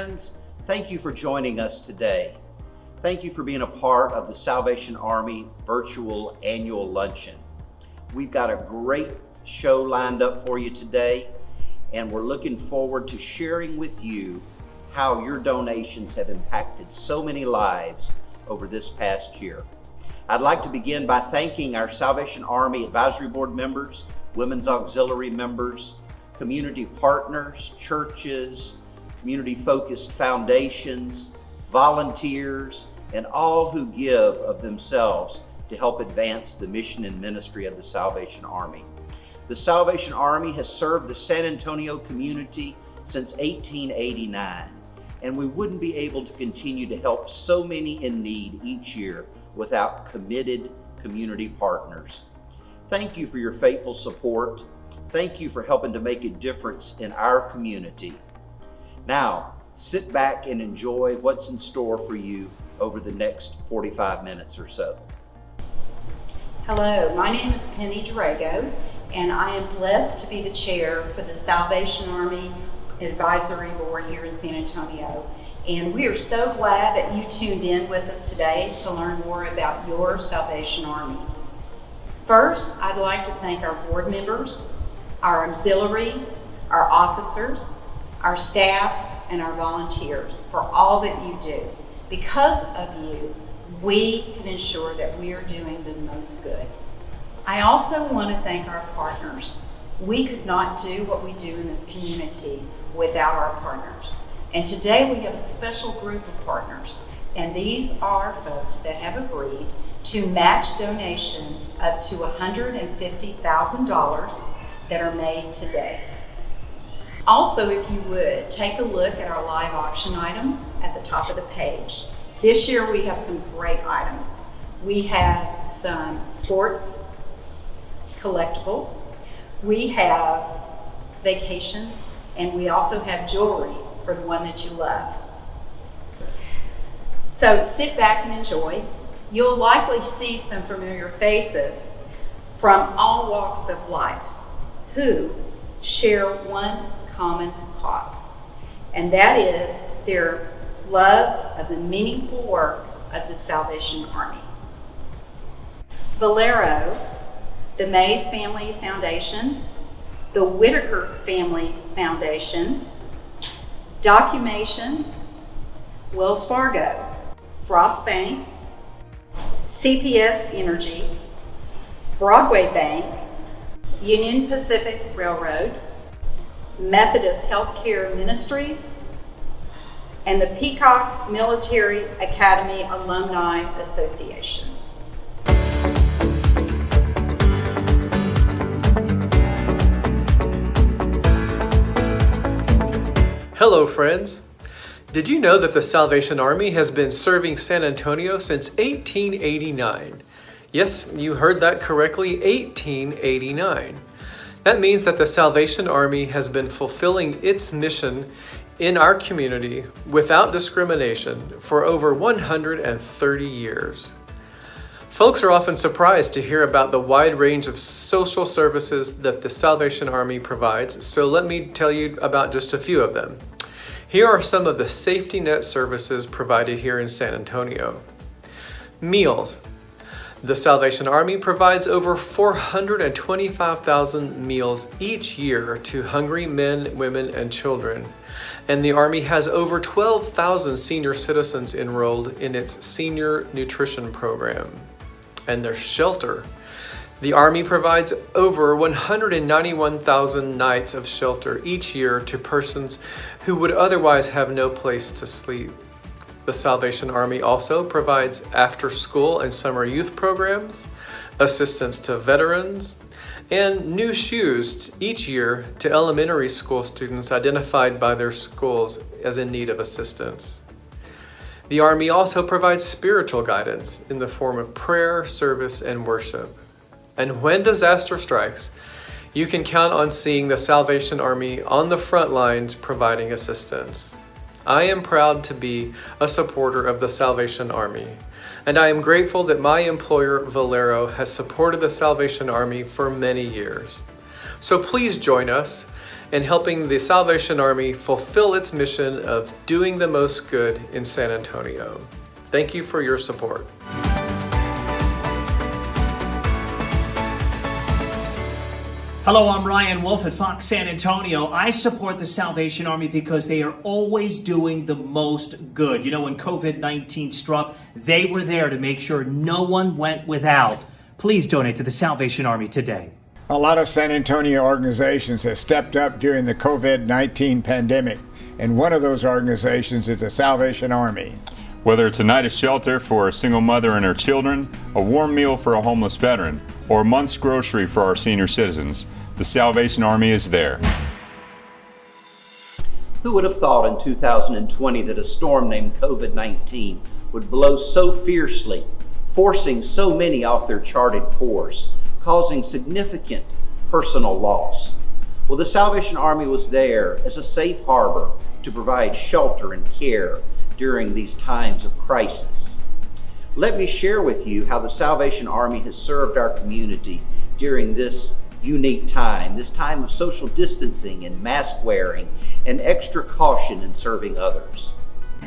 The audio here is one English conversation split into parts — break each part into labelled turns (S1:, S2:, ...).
S1: friends. Thank you for joining us today. Thank you for being a part of the Salvation Army virtual annual luncheon. We've got a great show lined up for you today, and we're looking forward to sharing with you how your donations have impacted so many lives over this past year. I'd like to begin by thanking our Salvation Army Advisory Board members, Women's Auxiliary members, community partners, churches, community-focused foundations, volunteers, and all who give of themselves to help advance the mission and ministry of the Salvation Army. The Salvation Army has served the San Antonio community since 1889, and we wouldn't be able to continue to help so many in need each year without committed community partners. Thank you for your faithful support. Thank you for helping to make a difference in our community. Now, sit back and enjoy what's in store for you over the next 45 minutes or so.
S2: Hello, my name is Penny Durago, and I am blessed to be the chair for the Salvation Army Advisory Board here in San Antonio. And we are so glad that you tuned in with us today to learn more about your Salvation Army. First, I'd like to thank our board members, our auxiliary, our officers, our staff, and our volunteers for all that you do. Because of you, we can ensure that we are doing the most good. I also want to thank our partners. We could not do what we do in this community without our partners. And today we have a special group of partners, and these are folks that have agreed to match donations up to $150,000 that are made today. Also, if you would, take a look at our live auction items at the top of the page. This year we have some great items. We have some sports collectibles, we have vacations, and we also have jewelry for the one that you love. So sit back and enjoy. You'll likely see some familiar faces from all walks of life who share one common cause, and that is their love of the meaningful work of the Salvation Army. Valero, the Mays Family Foundation, the Whitaker Family Foundation, Documation, Wells Fargo, Frost Bank, CPS Energy, Broadway Bank, Union Pacific Railroad, Methodist Healthcare Ministries, and the Peacock Military Academy Alumni Association.
S3: Hello friends! Did you know that the Salvation Army has been serving San Antonio since 1889? Yes, you heard that correctly, 1889. That means that the Salvation Army has been fulfilling its mission in our community without discrimination for over 130 years. Folks are often surprised to hear about the wide range of social services that the Salvation Army provides, so let me tell you about just a few of them. Here are some of the safety net services provided here in San Antonio. Meals. The Salvation Army provides over 425,000 meals each year to hungry men, women, and children. And the Army has over 12,000 senior citizens enrolled in its senior nutrition program. And their shelter. The Army provides over 191,000 nights of shelter each year to persons who would otherwise have no place to sleep. The Salvation Army also provides after-school and summer youth programs, assistance to veterans, and new shoes each year to elementary school students identified by their schools as in need of assistance. The Army also provides spiritual guidance in the form of prayer, service, and worship. And when disaster strikes, you can count on seeing the Salvation Army on the front lines providing assistance. I am proud to be a supporter of the Salvation Army, and I am grateful that my employer, Valero, has supported the Salvation Army for many years. So please join us and helping the Salvation Army fulfill its mission of doing the most good in San Antonio. Thank you for your support.
S4: Hello, I'm Ryan Wolf at Fox San Antonio. I support the Salvation Army because they are always doing the most good. You know, when COVID-19 struck, they were there to make sure no one went without. Please donate to the Salvation Army today.
S5: A lot of San Antonio organizations have stepped up during the COVID-19 pandemic, and one of those organizations is the Salvation Army.
S6: Whether it's a night of shelter for a single mother and her children, a warm meal for a homeless veteran, or a month's grocery for our senior citizens, the Salvation Army is there.
S1: Who would have thought in 2020 that a storm named COVID-19 would blow so fiercely, forcing so many off their charted course, causing significant personal loss? Well, the Salvation Army was there as a safe harbor to provide shelter and care during these times of crisis. Let me share with you how the Salvation Army has served our community during this unique time, this time of social distancing and mask wearing and extra caution in serving others.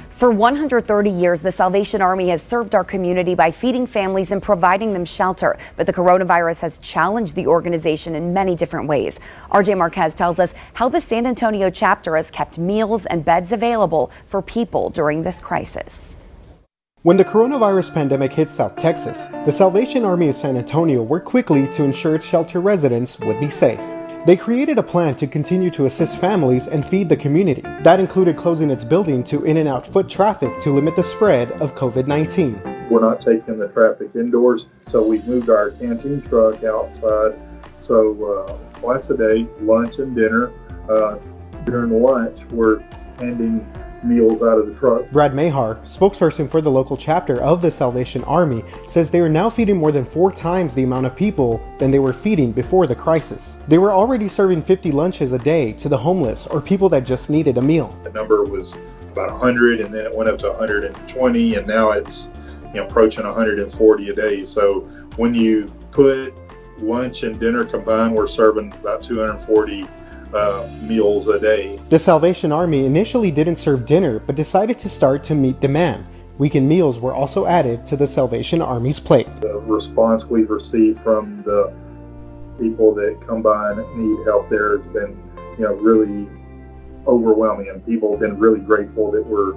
S7: For 130 years, the Salvation Army has served our community by feeding families and providing them shelter. But the coronavirus has challenged the organization in many different ways. RJ Marquez tells us how the San Antonio chapter has kept meals and beds available for people during this crisis.
S8: When the coronavirus pandemic hit South Texas, the Salvation Army of San Antonio worked quickly to ensure its shelter residents would be safe. They created a plan to continue to assist families and feed the community. That included closing its building to in and out foot traffic to limit the spread of COVID-19.
S9: We're not taking the traffic indoors, so we've moved our canteen truck outside. So twice a day, lunch and dinner. During lunch, we're handing meals out of the truck.
S8: Brad Mahar, spokesperson for the local chapter of the Salvation Army, says they are now feeding more than 4 times the amount of people than they were feeding before the crisis. They were already serving 50 lunches a day to the homeless or people that just needed a meal.
S9: The number was about 100, and then it went up to 120, and now it's approaching 140 a day. So when you put lunch and dinner combined, we're serving about 240 meals a day.
S8: The Salvation Army initially didn't serve dinner, but decided to start to meet demand. Weekend meals were also added to the Salvation Army's plate.
S9: The response we've received from the people that come by and need help there has been, really overwhelming, and people have been really grateful that we're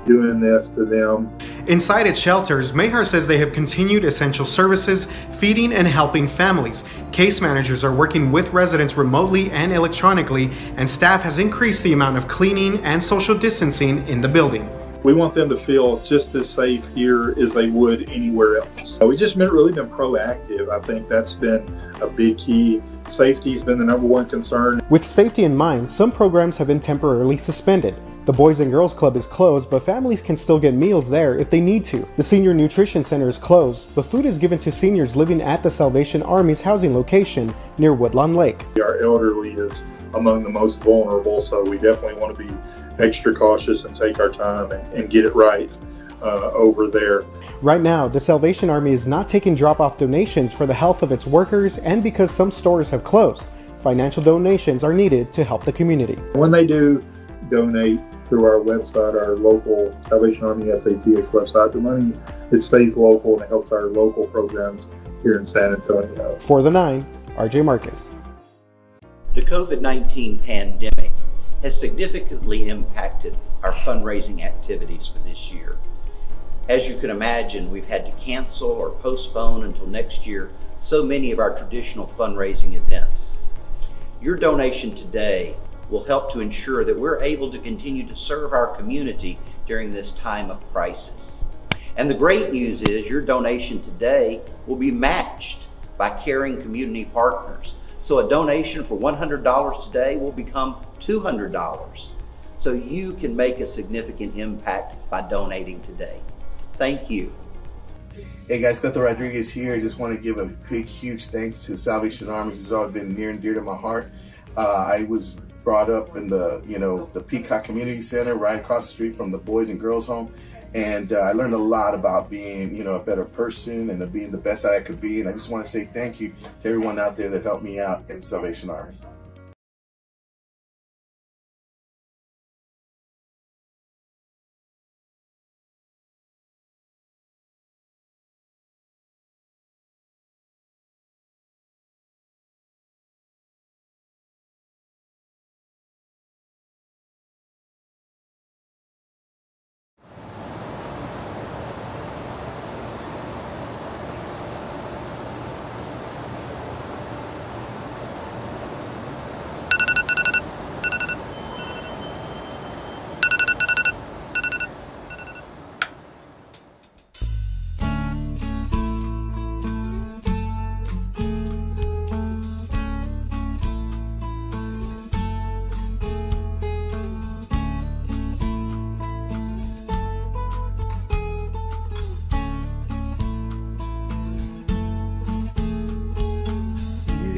S9: doing this to them.
S8: Inside its shelters, Mahar says they have continued essential services, feeding and helping families. Case managers are working with residents remotely and electronically, and staff has increased the amount of cleaning and social distancing in the building.
S9: We want them to feel just as safe here as they would anywhere else. We just really been proactive. I think that's been a big key. Safety's been the number one concern.
S8: With safety in mind, some programs have been temporarily suspended. The Boys and Girls Club is closed, but families can still get meals there if they need to. The Senior Nutrition Center is closed, but food is given to seniors living at the Salvation Army's housing location near Woodlawn Lake.
S9: Our elderly is among the most vulnerable, so we definitely want to be extra cautious and take our time and get it right over there.
S8: Right now, the Salvation Army is not taking drop-off donations for the health of its workers, and because some stores have closed, financial donations are needed to help the community.
S9: When they do donate through our website, our local Salvation Army SATX website, the money, it stays local and it helps our local programs here in San Antonio.
S8: For the 9, RJ Marquez.
S1: The COVID-19 pandemic has significantly impacted our fundraising activities for this year. As you can imagine, we've had to cancel or postpone until next year so many of our traditional fundraising events. Your donation today will help to ensure that we're able to continue to serve our community during this time of crisis. And the great news is your donation today will be matched by caring community partners. So a donation for $100 today will become $200. So you can make a significant impact by donating today. Thank you.
S10: Hey guys, Beto Rodriguez here. I just want to give a big, huge thanks to the Salvation Army, who's always been near and dear to my heart. I was brought up in the Peacock Community Center right across the street from the Boys and Girls Home. And I learned a lot about being, a better person and being the best that I could be. And I just want to say thank you to everyone out there that helped me out in the Salvation Army.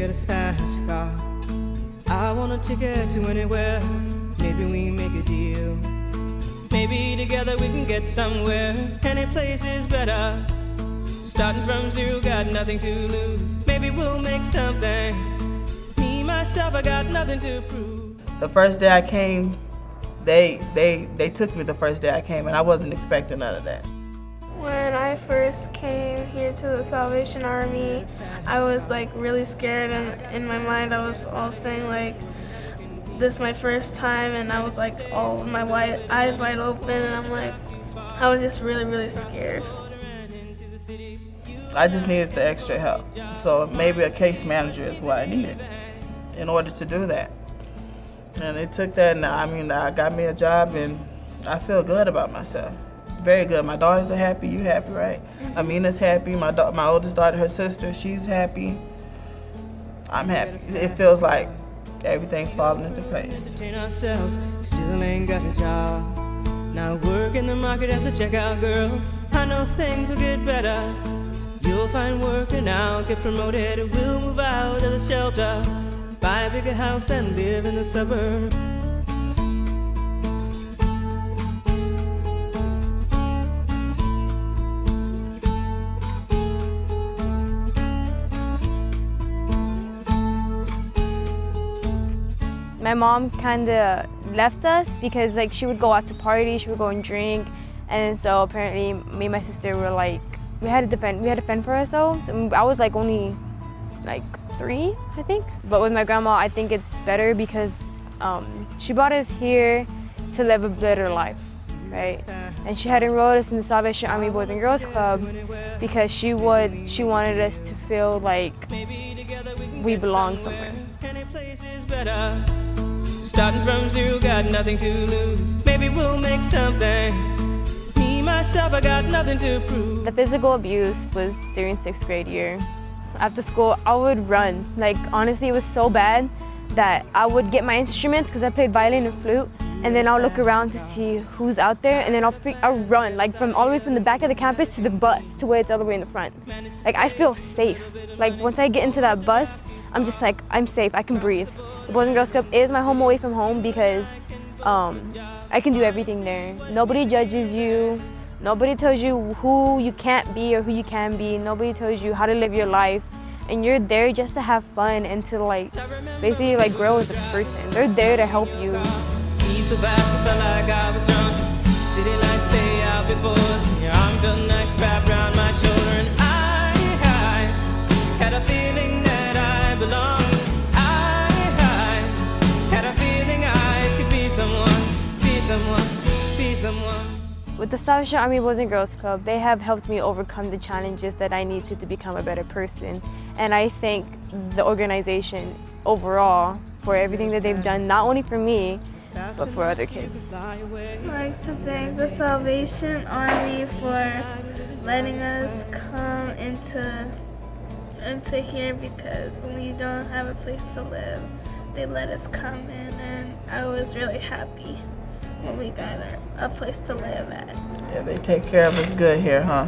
S11: get a fast car. I want a ticket to anywhere. Maybe we make a deal. Maybe together we can get somewhere. Any place is better. Starting from zero, got nothing to lose. Maybe we'll make something. Me, myself, I got nothing to prove.
S12: The first day I came, they took me the first day I came, and I wasn't expecting none of that.
S13: When I first came here to the Salvation Army, I was like really scared, and in my mind I was all saying like, this is my first time, and I was like all with my eyes wide open, and I'm like, I was just really, really scared.
S12: I just needed the extra help. So maybe a case manager is what I needed in order to do that. And they took that, and I got me a job, and I feel good about myself. Very good. My daughters are happy. You happy, right? Amina's happy. My oldest daughter, her sister, she's happy. I'm happy. It feels like everything's falling into place.
S11: Still ain't got a job. Now work in the market as a checkout girl. I know things will get better. You'll find work and I'll get promoted. We'll move out of the shelter, buy a bigger house and live in the suburbs.
S13: My mom kind of left us because like she would go out to party, she would go and drink, and so apparently me and my sister were like, we had to fend for ourselves. And I was like only like 3, I think. But with my grandma, I think it's better because she brought us here to live a better life, right? And she had enrolled us in the Salvation Army Boys and Girls Club because she wanted us to feel like we belong somewhere.
S11: Starting from zero, got nothing to lose. Maybe we'll make something. Me, myself, I got nothing to prove.
S13: The physical abuse was during 6th grade year. After school, I would run. Like, honestly, it was so bad that I would get my instruments because I played violin and flute, and then I'll look around to see who's out there, and then I'll run, like from all the way from the back of the campus to the bus to where it's all the way in the front. Like, I feel safe. Like, once I get into that bus, I'm just like, I'm safe, I can breathe. The Boys and Girls Club is my home away from home because I can do everything there. Nobody judges you. Nobody tells you who you can't be or who you can be. Nobody tells you how to live your life. And you're there just to have fun and to like, basically like grow as a person. They're there to help you.
S11: Speed so fast, I felt like I was drunk. City lights stay out before us. Your arm felt nice wrapped around my shoulder. And I had a feeling that I belonged. I had a feeling I could be someone, be someone, be someone.
S13: With the Salvation Army Boys and Girls Club, they have helped me overcome the challenges that I needed to become a better person. And I thank the organization overall for everything that they've done, not only for me, but for other kids.
S14: I'd like to thank the Salvation Army for letting us come into here, because when we don't have a place to live, they let us come in, and I was really happy when we got a place to live at.
S12: Yeah, they take care of us good here, huh?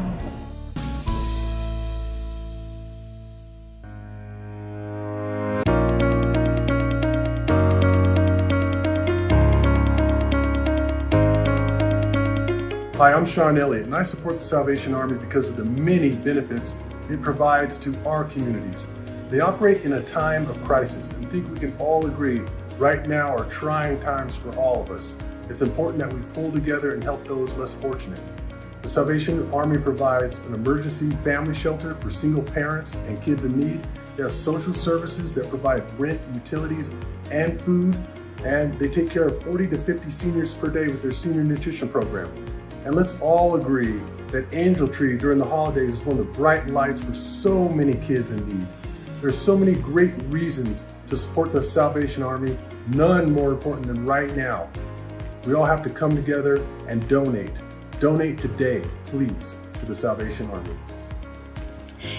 S15: Hi, I'm Sean Elliott, and I support the Salvation Army because of the many benefits it provides to our communities. They operate in a time of crisis, and I think we can all agree right now are trying times for all of us. It's important that we pull together and help those less fortunate. The Salvation Army provides an emergency family shelter for single parents and kids in need. They have social services that provide rent, utilities, and food, and they take care of 40 to 50 seniors per day with their senior nutrition program. And let's all agree that Angel Tree during the holidays is one of the bright lights for so many kids in need. There's so many great reasons to support the Salvation Army, none more important than right now. We all have to come together and donate. Donate today, please, to the Salvation Army.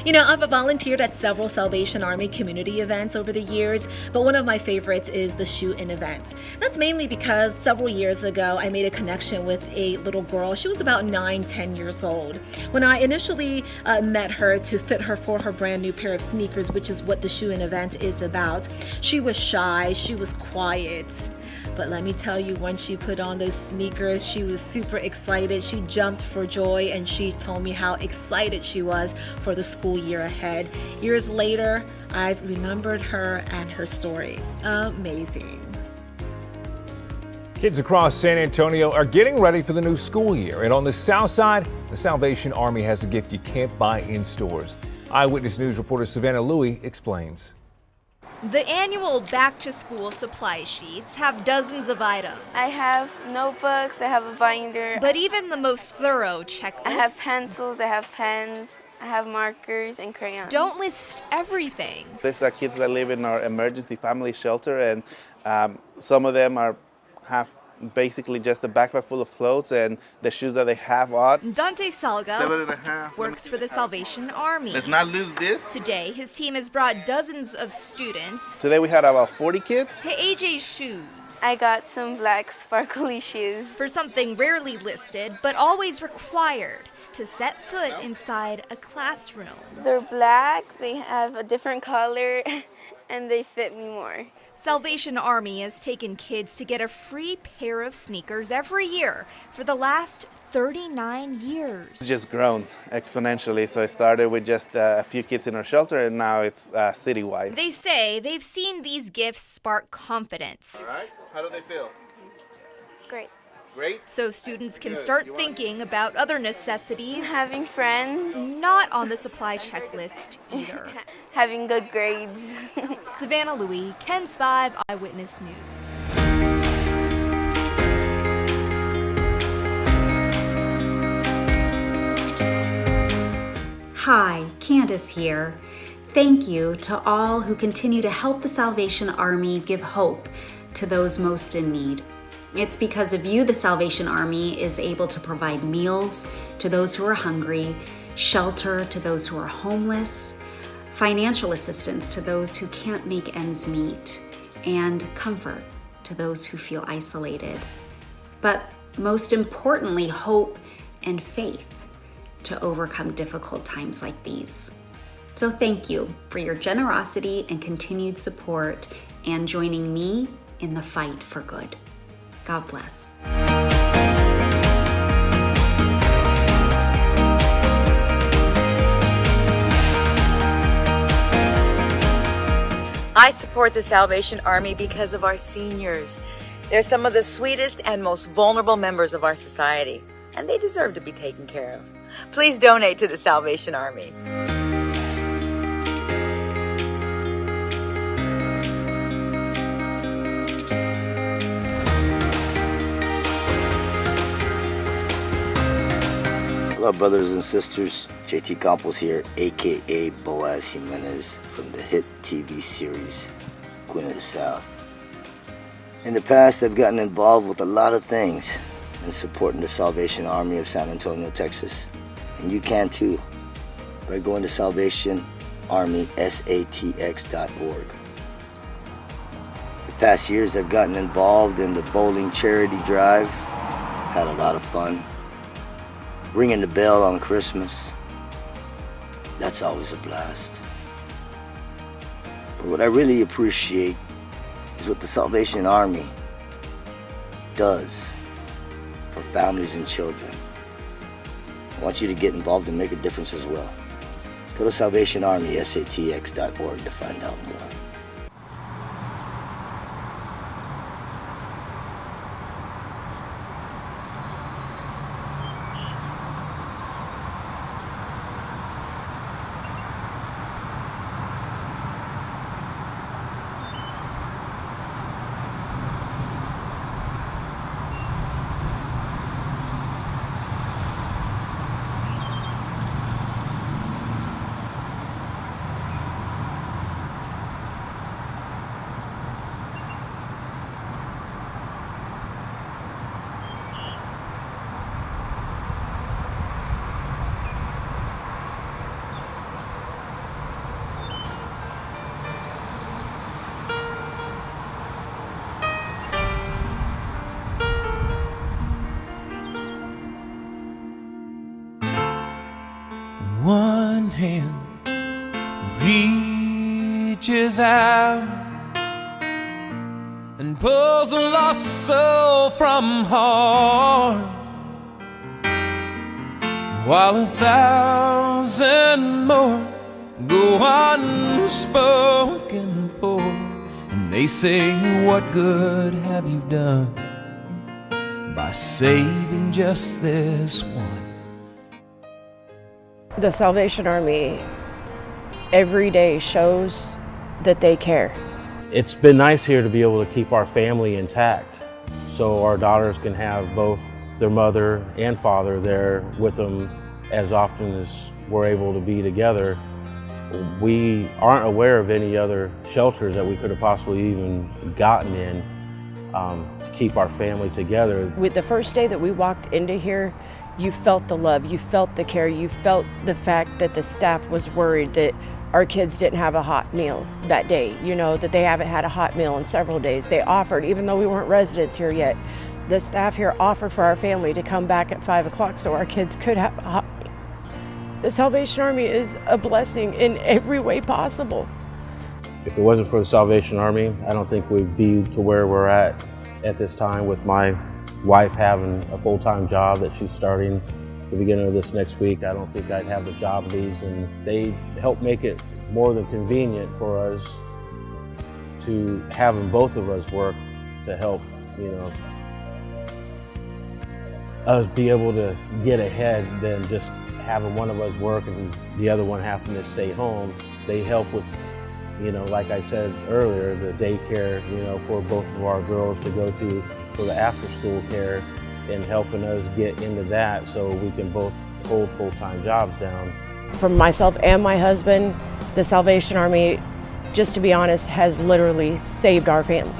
S16: You know, I've volunteered at several Salvation Army community events over the years, but one of my favorites is the shoot-in events. That's mainly because several years ago, I made a connection with a little girl. She was about 9-10 years old. When I initially met her to fit her for her brand new pair of sneakers, which is what the shoe-in event is about, she was shy, she was quiet. But let me tell you, when she put on those sneakers, she was super excited. She jumped for joy, and she told me how excited she was for the school year ahead. Years later, I've remembered her and her story. Amazing.
S17: Kids across San Antonio are getting ready for the new school year. And on the south side, the Salvation Army has a gift you can't buy in stores. Eyewitness News reporter Savannah Louie explains.
S18: The annual back-to-school supply sheets have dozens of items.
S14: I have notebooks, I have a binder.
S18: But even the most thorough checklists.
S14: I have pencils, I have pens, I have markers and crayons.
S18: Don't list everything.
S10: These are kids that live in our emergency family shelter, and some of them have basically just a backpack full of clothes and the shoes that they have on.
S18: Dante Salga
S10: 7.5
S18: works for the Salvation Army.
S10: Let's not lose this.
S18: Today, his team has brought dozens of students
S10: Today we had about 40 kids.
S18: to AJ's shoes.
S14: I got some black sparkly shoes.
S18: For something rarely listed, but always required to set foot inside a classroom.
S14: They're black, they have a different color, and they fit me more.
S18: Salvation Army has taken kids to get a free pair of sneakers every year for the last 39 years.
S10: It's just grown exponentially. So it started with just a few kids in our shelter, and now it's citywide.
S18: They say they've seen these gifts spark confidence.
S10: All right, how do they feel?
S14: Great.
S10: Great.
S18: So students can start thinking about other necessities.
S14: Having friends.
S18: Not on the supply checklist either.
S14: Having good grades.
S18: Savannah Louie, KENS 5 Eyewitness News.
S2: Hi, Candace here. Thank you to all who continue to help the Salvation Army give hope to those most in need. It's because of you the Salvation Army is able to provide meals to those who are hungry, shelter to those who are homeless, financial assistance to those who can't make ends meet, and comfort to those who feel isolated. But most importantly, hope and faith to overcome difficult times like these. So thank you for your generosity and continued support and joining me in the fight for good. God bless.
S19: I support the Salvation Army because of our seniors. They're some of the sweetest and most vulnerable members of our society, and they deserve to be taken care of. Please donate to the Salvation Army.
S20: Hello, brothers and sisters. JT Campos here, aka Boaz Jimenez, from the hit TV series Queen of the South. In the past, I've gotten involved with a lot of things in supporting the Salvation Army of San Antonio, Texas. And you can too, by going to salvationarmysatx.org. The past years, I've gotten involved in the bowling charity drive, had a lot of fun. Ringing the bell on Christmas, that's always a blast. But what I really appreciate is what the Salvation Army does for families and children. I want you to get involved and make a difference as well. Go to salvationarmysatx.org to find out more.
S11: reaches out and pulls a lost soul from harm, while 1,000 more go unspoken for. And they say, what good have you done by saving just this one?
S21: The Salvation Army every day shows that they care.
S22: It's been nice here to be able to keep our family intact, so our daughters can have both their mother and father there with them as often as we're able to be together. We aren't aware of any other shelters that we could have possibly even gotten in to keep our family together.
S21: With the first day that we walked into here, you felt the love, you felt the care, you felt the fact that the staff was worried that our kids didn't have a hot meal that day, you know, that they haven't had a hot meal in several days. They offered, even though we weren't residents here yet, the staff here offered for our family to come back at 5 o'clock so our kids could have a hot meal. The Salvation Army is a blessing in every way possible.
S22: If it wasn't for the Salvation Army, I don't think we'd be to where we're at this time, with my wife having a full-time job that she's starting the beginning of this next week. I don't think I'd have the job leads, and they help make it more than convenient for us to having both of us work to help, you know, us be able to get ahead than just having one of us work and the other one having to stay home. They help with, you know, like I said earlier, the daycare, you know, for both of our girls to go to for the after-school care, and helping us get into that so we can both hold full-time jobs down.
S21: For myself and my husband, the Salvation Army, just to be honest, has literally saved our family.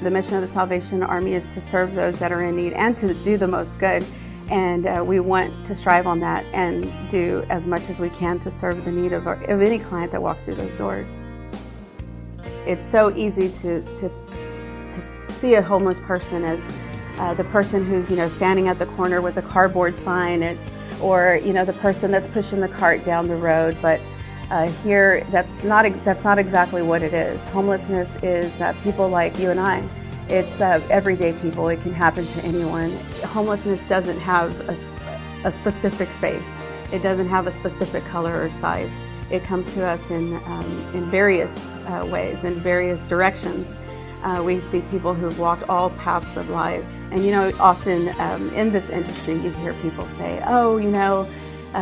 S23: The mission of the Salvation Army is to serve those that are in need and to do the most good. And we want to strive on that and do as much as we can to serve the need of any client that walks through those doors. It's so easy to see a homeless person as the person who's, you know, standing at the corner with a cardboard sign, or you know, the person that's pushing the cart down the road. But here, that's not exactly what it is. Homelessness is people like you and I. It's everyday people. It can happen to anyone. Homelessness doesn't have a specific face. It doesn't have a specific color or size. It comes to us in various ways, in various directions. We see people who've walked all paths of life. And you know, often in this industry, you hear people say, oh, you know,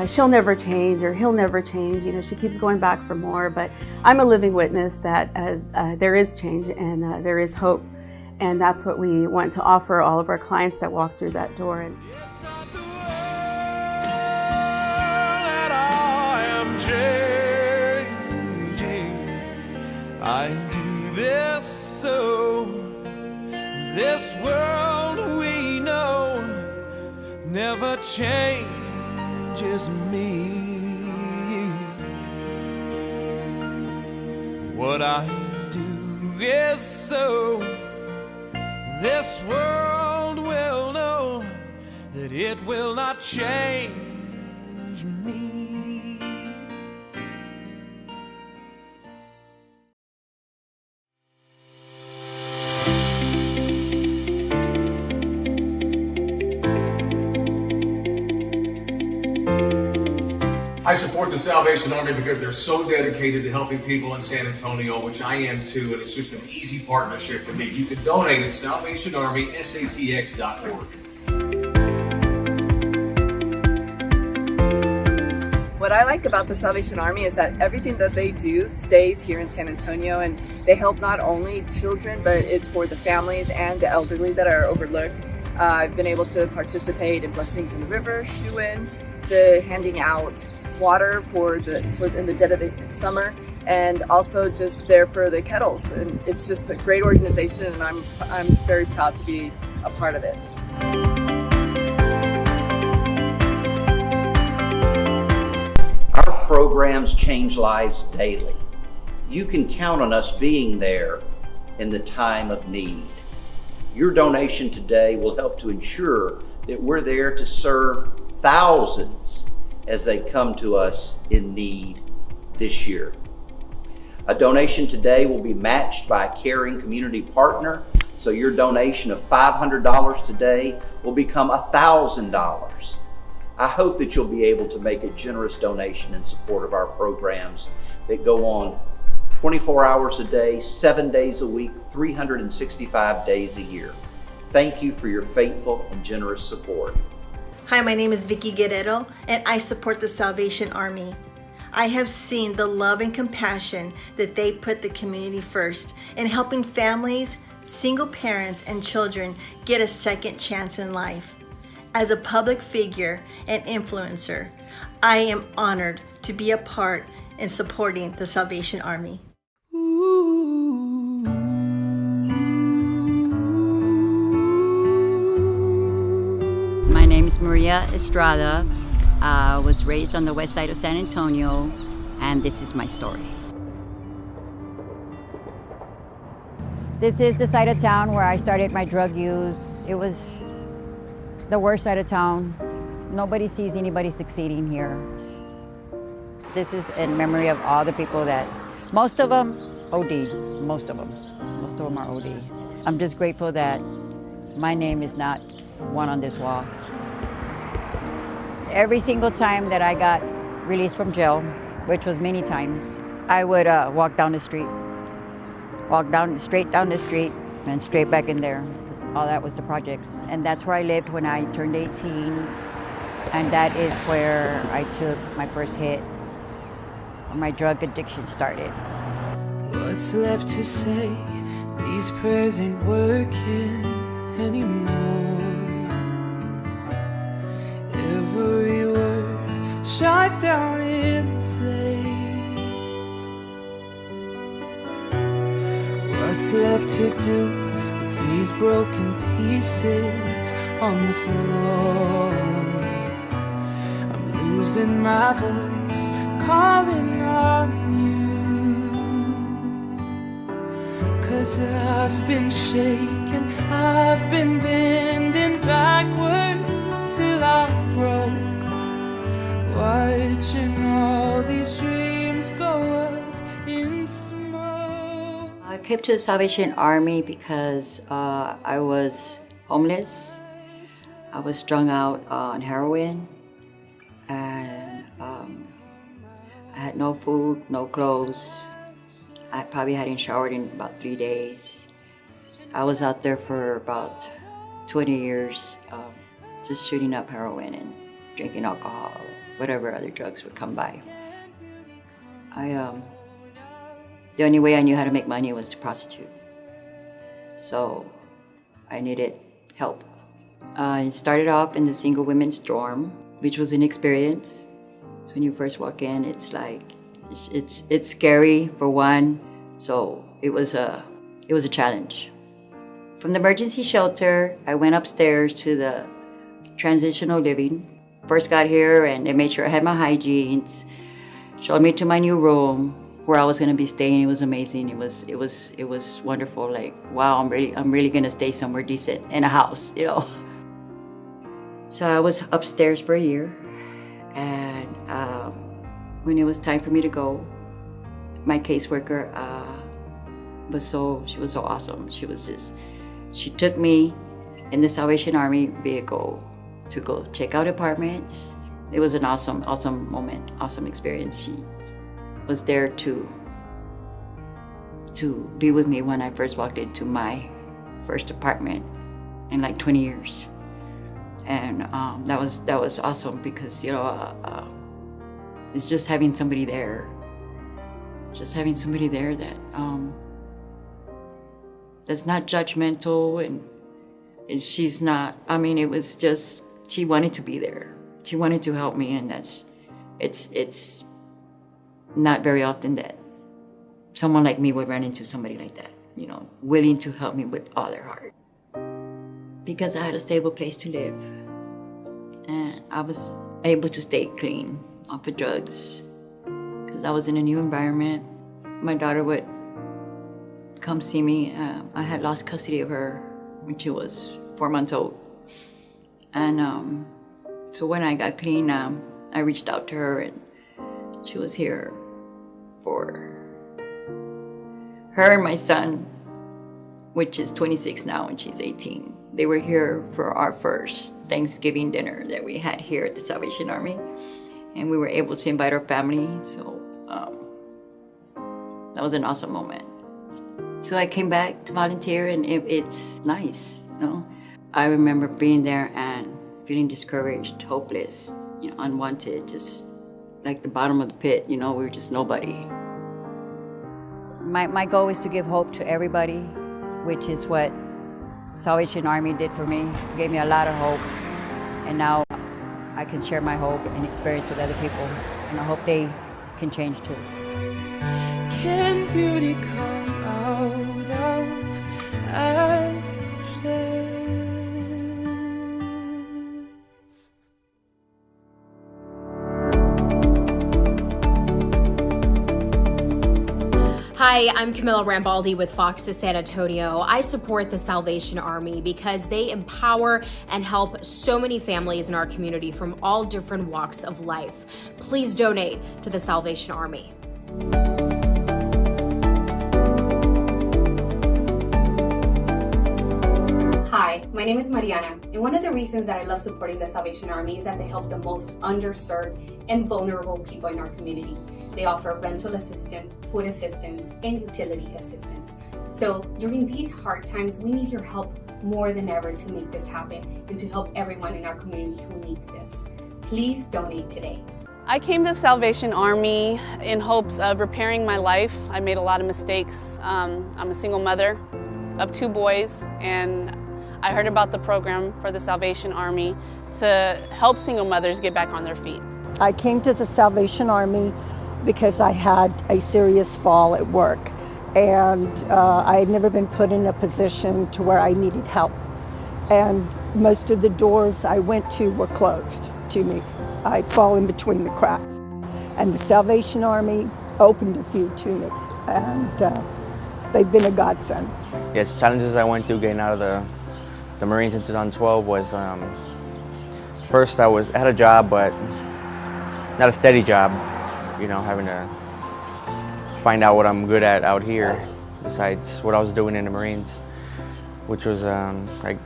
S23: she'll never change, or he'll never change. You know, she keeps going back for more. But I'm a living witness that there is change and there is hope. And that's what we want to offer all of our clients that walk through that door.
S11: It's not the world that I am changing. I do this so this world we know never changes me. What I do is so this world will know that it will not change me.
S3: I support the Salvation Army because they're so dedicated to helping people in San Antonio, which I am too, and it's just an easy partnership to me. You can donate at salvationarmysatx.org.
S24: What I like about the Salvation Army is that everything that they do stays here in San Antonio, and they help not only children, but it's for the families and the elderly that are overlooked. I've been able to participate in Blessings in the River, Shoe-In, the handing out water in the dead of the summer, and also just there for the kettles. And it's just a great organization, and I'm very proud to be a part of it.
S1: Our programs change lives daily. You can count on us being there in the time of need. Your donation today will help to ensure that we're there to serve thousands as they come to us in need this year. A donation today will be matched by a caring community partner, so your donation of $500 today will become $1,000. I hope that you'll be able to make a generous donation in support of our programs that go on 24 hours a day, 7 days a week, 365 days a year. Thank you for your faithful and generous support.
S4: Hi, my name is Vicky Guerrero, and I support the Salvation Army. I have seen the love and compassion that they put the community first in helping families, single parents, and children get a second chance in life. As a public figure and influencer, I am honored to be a part in supporting the Salvation Army.
S5: My name is Maria Estrada. I was raised on the west side of San Antonio, and this is my story.
S6: This is the side of town where I started my drug use. It was the worst side of town. Nobody sees anybody succeeding here. This is in memory of all the people that, most of them OD'd, most of them are OD. I'm just grateful that my name is not one on this wall. Every single time that I got released from jail, which was many times, I would walk down the street. Straight down the street and straight back in there. All that was the projects. And that's where I lived when I turned 18. And that is where I took my first hit. My drug addiction started.
S11: What's left to say? These prayers ain't working anymore. Every word shot down in flames. What's left to do with these broken pieces on the floor? I'm losing my voice, calling on you. 'Cause I've been shaken, I've been bending backwards till I'm broke, watching all these dreams go up in smoke.
S5: I came to the Salvation Army because I was homeless. I was strung out on heroin, and I had no food, no clothes. I probably hadn't showered in about 3 days. I was out there for about 20 years, just shooting up heroin and drinking alcohol, whatever other drugs would come by. The only way I knew how to make money was to prostitute. So I needed help. I started off in the single women's dorm, which was an experience. So when you first walk in, it's like, it's scary for one. So it was a challenge. From the emergency shelter, I went upstairs to the transitional living. First got here and they made sure I had my hygienes, showed me to my new room where I was gonna be staying. It was amazing. It was wonderful. Like, wow, I'm really gonna stay somewhere decent in a house, you know. So I was upstairs for a year, and when it was time for me to go, my caseworker she was so awesome. She took me in the Salvation Army vehicle to go check out apartments. It was an awesome moment, awesome experience. She was there to be with me when I first walked into my first apartment in like 20 years. And that was awesome because, you know, it's just having somebody there that that's not judgmental, and she's not, I mean, it was just, she wanted to be there. She wanted to help me, and it's not very often that someone like me would run into somebody like that, you know, willing to help me with all their heart. Because I had a stable place to live, and I was able to stay clean off of drugs, because I was in a new environment. My daughter would come see me. I had lost custody of her when she was 4 months old, And so when I got clean, I reached out to her, and she was here for her and my son, which is 26 now and she's 18. They were here for our first Thanksgiving dinner that we had here at the Salvation Army. And we were able to invite our family, so that was an awesome moment. So I came back to volunteer, and it's nice, you know. I remember being there and feeling discouraged, hopeless, you know, unwanted, just like the bottom of the pit, you know, we were just nobody.
S6: My goal is to give hope to everybody, which is what Salvation Army did for me. It gave me a lot of hope, and now I can share my hope and experience with other people, and I hope they can change too.
S14: Can beauty come out of ashes?
S7: Hi, I'm Camilla Rambaldi with Fox to San Antonio. I support the Salvation Army because they empower and help so many families in our community from all different walks of life. Please donate to the Salvation Army.
S8: Hi, my name is Mariana, and one of the reasons that I love supporting the Salvation Army is that they help the most underserved and vulnerable people in our community. They offer rental assistance, food assistance, and utility assistance. So during these hard times, we need your help more than ever to make this happen and to help everyone in our community who needs this. Please donate today.
S9: I came to the Salvation Army in hopes of repairing my life. I made a lot of mistakes. I'm a single mother of 2 boys, and I heard about the program for the Salvation Army to help single mothers get back on their feet.
S13: I came to the Salvation Army because I had a serious fall at work, and I had never been put in a position to where I needed help. And most of the doors I went to were closed to me. I'd fall in between the cracks. And the Salvation Army opened a few to me, and they've been a godsend.
S25: Yes, challenges I went through getting out of the Marines in 2012 was, first I had a job, but not a steady job. You know, having to find out what I'm good at out here, besides what I was doing in the Marines, which was, I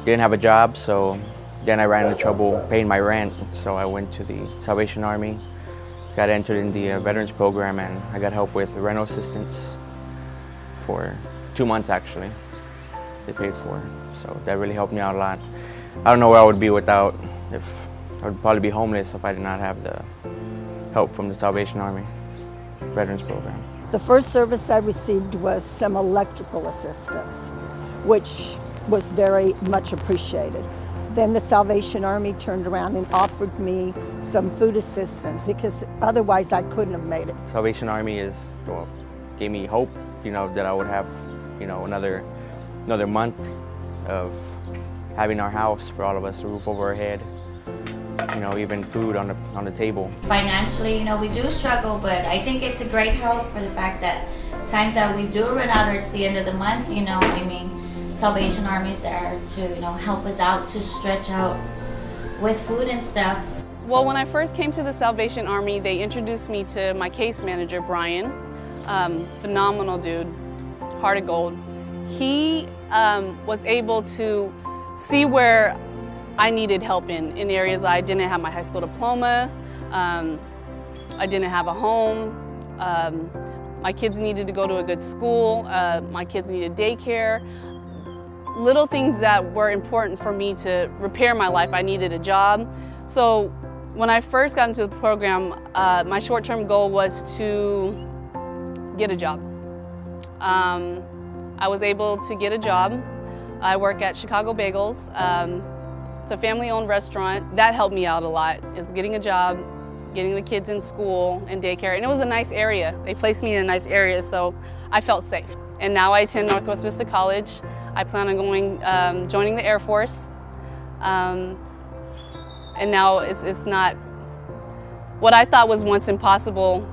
S25: didn't have a job, so then I ran into trouble paying my rent. So I went to the Salvation Army, got entered in the Veterans Program, and I got help with rental assistance for 2 months actually, they paid for. So that really helped me out a lot. I don't know where I would be without, I would probably be homeless if I did not have the help from the Salvation Army Veterans Program.
S13: The first service I received was some electrical assistance, which was very much appreciated. Then the Salvation Army turned around and offered me some food assistance because otherwise I couldn't have made it.
S25: Salvation Army gave me hope, you know, that I would have, you know, another month of having our house for all of us, a roof over our head, you know, even food on the table.
S26: Financially, you know, we do struggle, but I think it's a great help for the fact that times that we do run out or it's the end of the month, you know, I mean, Salvation Army is there to, you know, help us out, to stretch out with food and stuff.
S9: Well, when I first came to the Salvation Army, they introduced me to my case manager, Brian. Phenomenal dude, heart of gold. He was able to see where I needed help in areas I didn't have my high school diploma, I didn't have a home, my kids needed to go to a good school, my kids needed daycare. Little things that were important for me to repair my life. I needed a job. So when I first got into the program, my short-term goal was to get a job. I was able to get a job. I work at Chicago Bagels. It's a family-owned restaurant. That helped me out a lot, is getting a job, getting the kids in school and daycare. And it was a nice area. They placed me in a nice area, so I felt safe. And now I attend Northwest Vista College. I plan on joining the Air Force. And now it's not, what I thought was once impossible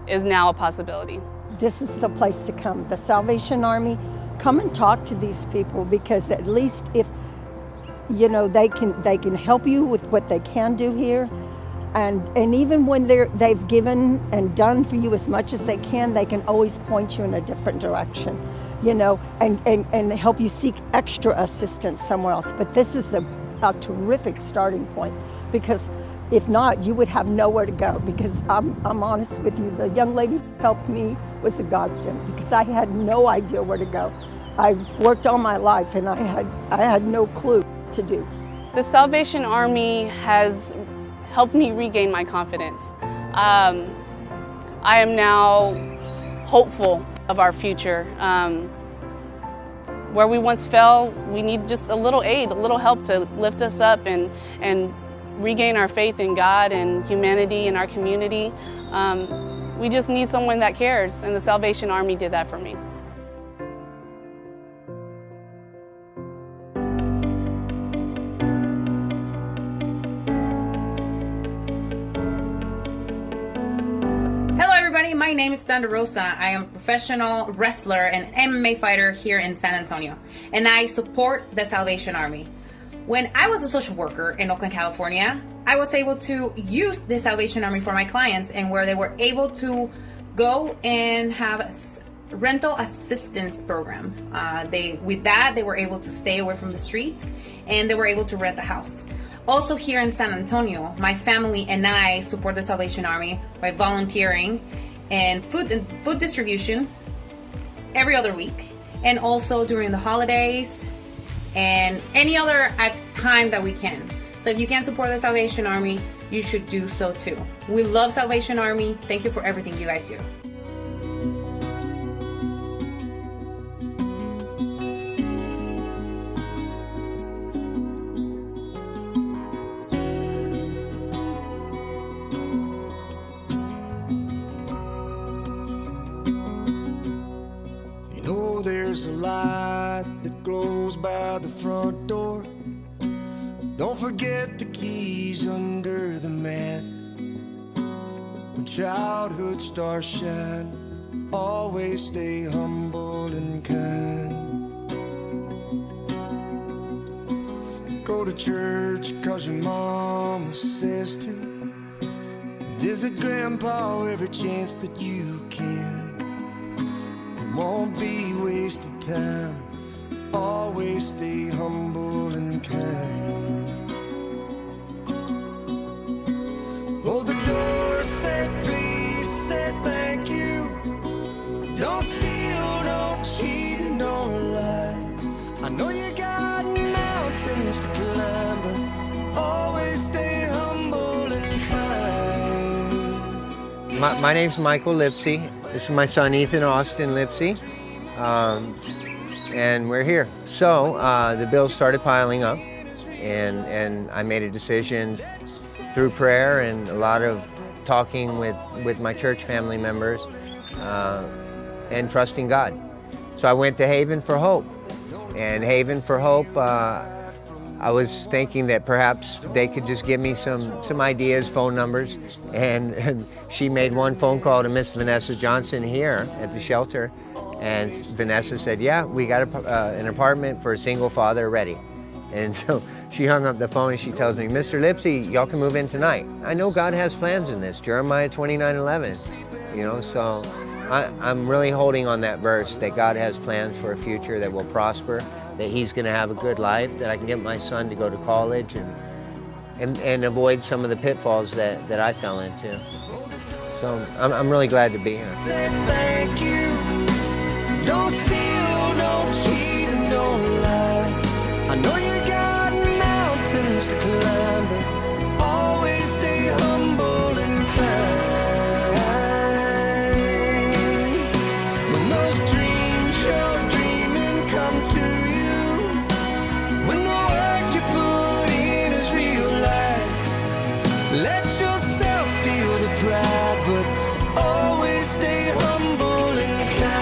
S9: is now a possibility.
S13: This is the place to come. The Salvation Army, come and talk to these people, because at least if you know, they can help you with what they can do here. And even when they've given and done for you as much as they can always point you in a different direction, you know, and help you seek extra assistance somewhere else. But this is a terrific starting point, because if not, you would have nowhere to go. Because I'm honest with you, the young lady who helped me was a godsend, because I had no idea where to go. I've worked all my life and I had no clue what to do.
S9: The Salvation Army has helped me regain my confidence. I am now hopeful of our future. Where we once fell, we need just a little aid, a little help to lift us up and regain our faith in God and humanity and our community. We just need someone that cares, and the Salvation Army did that for me.
S10: Hello everybody, my name is Thunder Rosa. I am a professional wrestler and MMA fighter here in San Antonio, and I support the Salvation Army. When I was a social worker in Oakland, California, I was able to use the Salvation Army for my clients, and where they were able to go and have a rental assistance program. With that, they were able to stay away from the streets, and they were able to rent a house. Also here in San Antonio, my family and I support the Salvation Army by volunteering and food distributions every other week, and also during the holidays and any other time that we can. So if you can support the Salvation Army, you should do so too. We love Salvation Army. Thank you for everything you guys do.
S12: There's a light that glows by the front door. Don't forget the keys under the mat. When childhood stars shine, always stay humble and kind. Go to church 'cause your mama says to. Visit grandpa every chance that you can. Won't be wasted time. Always stay humble and kind. Hold the door, say please, say thank you. Don't steal, don't cheat, and don't lie. I know you got mountains to climb, but always stay humble and kind.
S15: My name's Michael Lipsy. This is my son Ethan Austin Lipsy, and we're here. So the bills started piling up, and I made a decision through prayer and a lot of talking with my church family members and trusting God. So I went to Haven for Hope, and Haven for Hope, I was thinking that perhaps they could just give me some ideas, phone numbers, and she made one phone call to Miss Vanessa Johnson here at the shelter, and Vanessa said, yeah, we got an apartment for a single father ready. And so she hung up the phone and she tells me, Mr. Lipsy, y'all can move in tonight. I know God has plans in this, Jeremiah 29:11, you know, so I'm really holding on that verse that God has plans for a future that will prosper, that he's going to have a good life, that I can get my son to go to college and avoid some of the pitfalls that I fell into. So I'm really glad to be here.
S12: Thank you. Don't steal, don't cheat, and don't lie. I know you got mountains to climb, but always stay humble and kind. When those dreams you're dreaming come to you, when the work you put in is realized, let yourself feel the pride, but always stay humble and kind.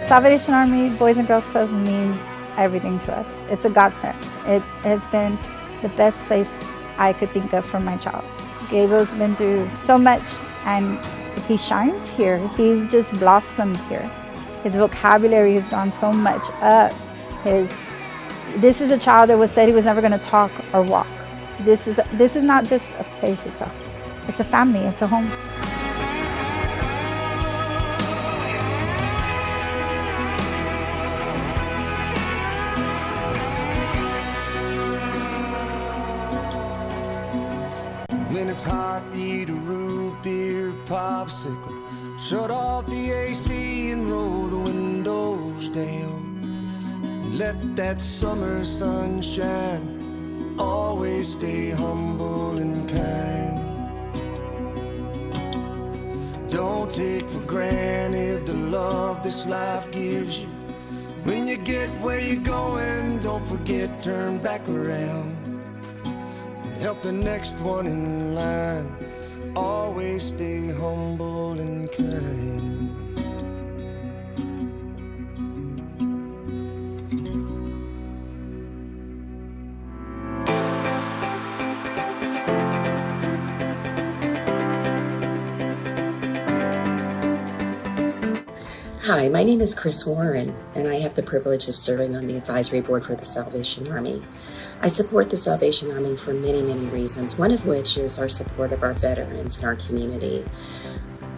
S16: Salvation Army Boys and Girls Club means everything to us. It's a godsend. It has been the best place I could think of for my child. Gabriel's been through so much, and he shines here. He's just blossomed here. His vocabulary has gone so much up. This is a child that said he was never going to talk or walk. This is not just a place, it's a family, it's a home.
S12: When it's hot, eat a root beer popsicle. Shut off the AC and roll the windows down. Let that summer sun shine. Always stay humble and kind. Don't take for granted the love this life gives you. When you get where you're going, don't forget, turn back around. Help the next one in line. Always stay humble and kind.
S2: Hi, my name is Chris Warren, and I have the privilege of serving on the advisory board for the Salvation Army. I support the Salvation Army for many, many reasons, one of which is our support of our veterans in our community.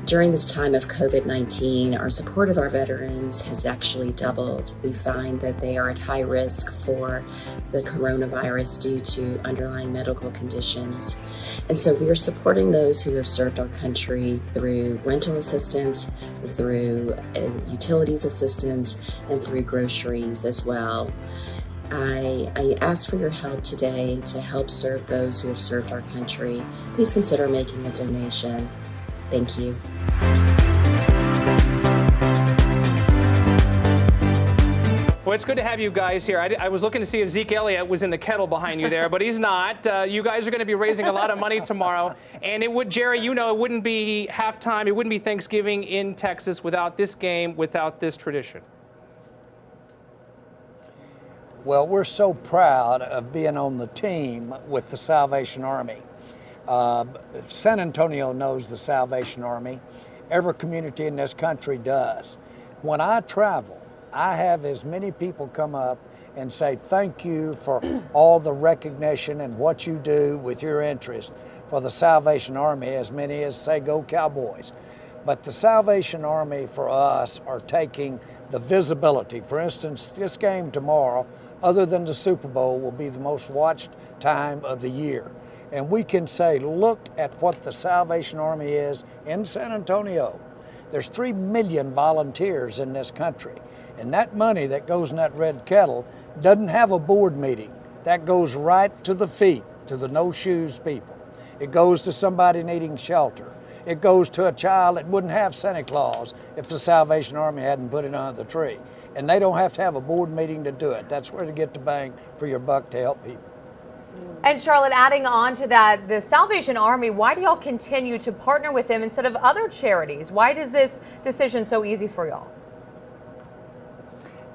S2: During this time of COVID-19, our support of our veterans has actually doubled. We find that they are at high risk for the coronavirus due to underlying medical conditions. And so we are supporting those who have served our country through rental assistance, through utilities assistance, and through groceries as well. I ask for your help today to help serve those who have served our country. Please consider making a donation. Thank you.
S17: Well, it's good to have you guys here. I was looking to see if Zeke Elliott was in the kettle behind you there, but he's not. You guys are going to be raising a lot of money tomorrow. And it would, Jerry, you know, it wouldn't be halftime, it wouldn't be Thanksgiving in Texas without this game, without this tradition.
S18: Well, we're so proud of being on the team with the Salvation Army. San Antonio knows the Salvation Army. Every community in this country does. When I travel, I have as many people come up and say thank you for all the recognition and what you do with your interest for the Salvation Army, as many as say go Cowboys. But the Salvation Army for us are taking the visibility. For instance, this game tomorrow, other than the Super Bowl, will be the most watched time of the year. And we can say, look at what the Salvation Army is in San Antonio. There's 3 million volunteers in this country. And that money that goes in that red kettle doesn't have a board meeting. That goes right to the feet, to the no shoes people. It goes to somebody needing shelter. It goes to a child that wouldn't have Santa Claus if the Salvation Army hadn't put it under the tree. And they don't have to have a board meeting to do it. That's where to get the bang for your buck to help people.
S19: And Charlotte, adding on to that, the Salvation Army, why do y'all continue to partner with them instead of other charities? Why is this decision so easy for y'all?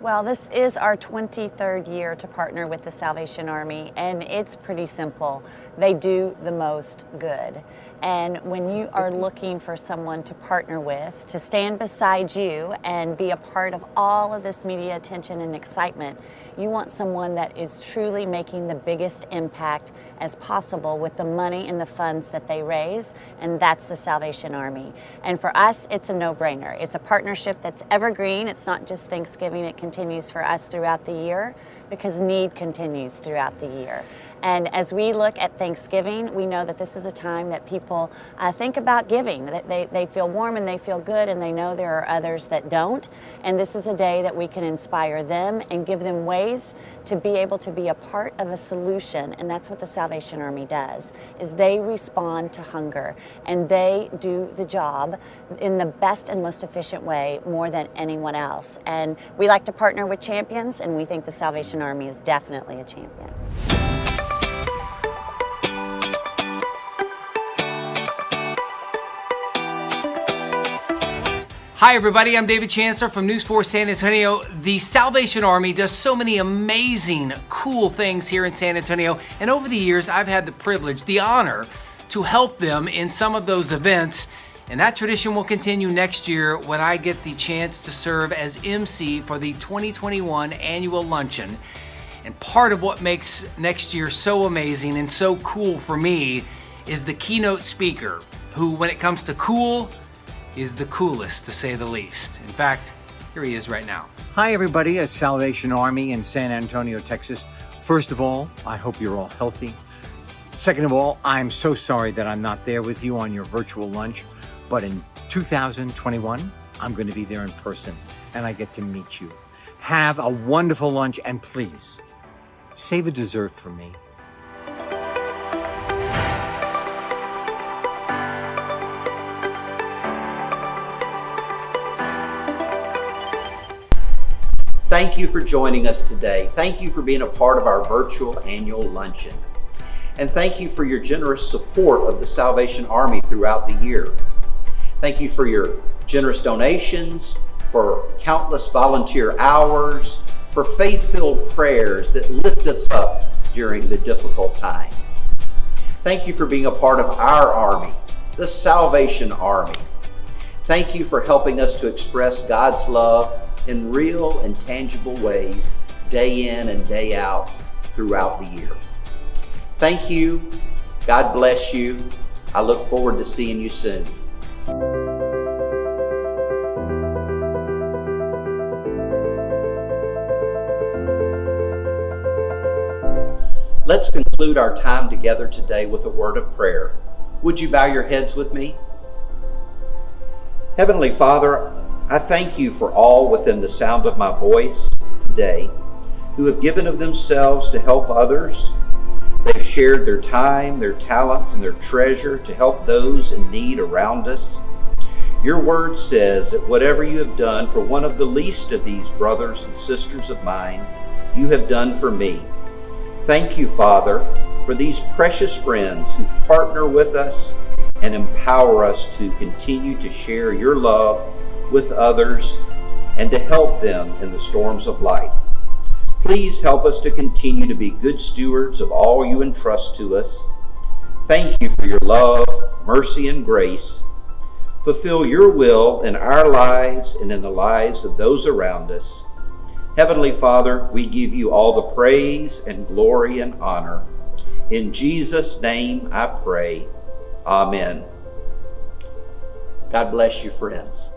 S20: Well, this is our 23rd year to partner with the Salvation Army, and it's pretty simple. They do the most good. And when you are looking for someone to partner with, to stand beside you and be a part of all of this media attention and excitement, you want someone that is truly making the biggest impact as possible with the money and the funds that they raise, and that's the Salvation Army. And for us, it's a no-brainer. It's a partnership that's evergreen. It's not just Thanksgiving, it continues for us throughout the year because need continues throughout the year. And as we look at Thanksgiving, we know that this is a time that people think about giving, that they feel warm and they feel good, and they know there are others that don't. And this is a day that we can inspire them and give them ways to be able to be a part of a solution. And that's what the Salvation Army does, is they respond to hunger and they do the job in the best and most efficient way more than anyone else. And we like to partner with champions, and we think the Salvation Army is definitely a champion.
S22: Hi everybody, I'm David Chancellor from News 4 San Antonio. The Salvation Army does so many amazing, cool things here in San Antonio, and over the years I've had the privilege, the honor, to help them in some of those events. And that tradition will continue next year when I get the chance to serve as MC for the 2021 annual Luncheon. And part of what makes next year so amazing and so cool for me is the keynote speaker, who, when it comes to cool, is the coolest, to say the least. In fact, here he is right now.
S1: Hi everybody at Salvation Army in San Antonio, Texas. First of all, I hope you're all healthy. Second of all, I'm so sorry that I'm not there with you on your virtual lunch, but in 2021, I'm going to be there in person and I get to meet you. Have a wonderful lunch and please, save a dessert for me.
S3: Thank you for joining us today. Thank you for being a part of our virtual annual luncheon. And thank you for your generous support of the Salvation Army throughout the year. Thank you for your generous donations, for countless volunteer hours, for faith-filled prayers that lift us up during the difficult times. Thank you for being a part of our army, the Salvation Army. Thank you for helping us to express God's love in real and tangible ways, day in and day out throughout the year. Thank you. God bless you. I look forward to seeing you soon. Let's conclude our time together today with a word of prayer. Would you bow your heads with me? Heavenly Father, I thank you for all within the sound of my voice today who have given of themselves to help others. They've shared their time, their talents, and their treasure to help those in need around us. Your word says that whatever you have done for one of the least of these brothers and sisters of mine, you have done for me. Thank you, Father, for these precious friends who partner with us and empower us to continue to share your love with others and to help them in the storms of life. Please help us to continue to be good stewards of all you entrust to us. Thank you for your love, mercy, and grace. Fulfill your will in our lives and in the lives of those around us. Heavenly Father, we give you all the praise and glory and honor. In Jesus' name I pray. Amen. God bless you, friends.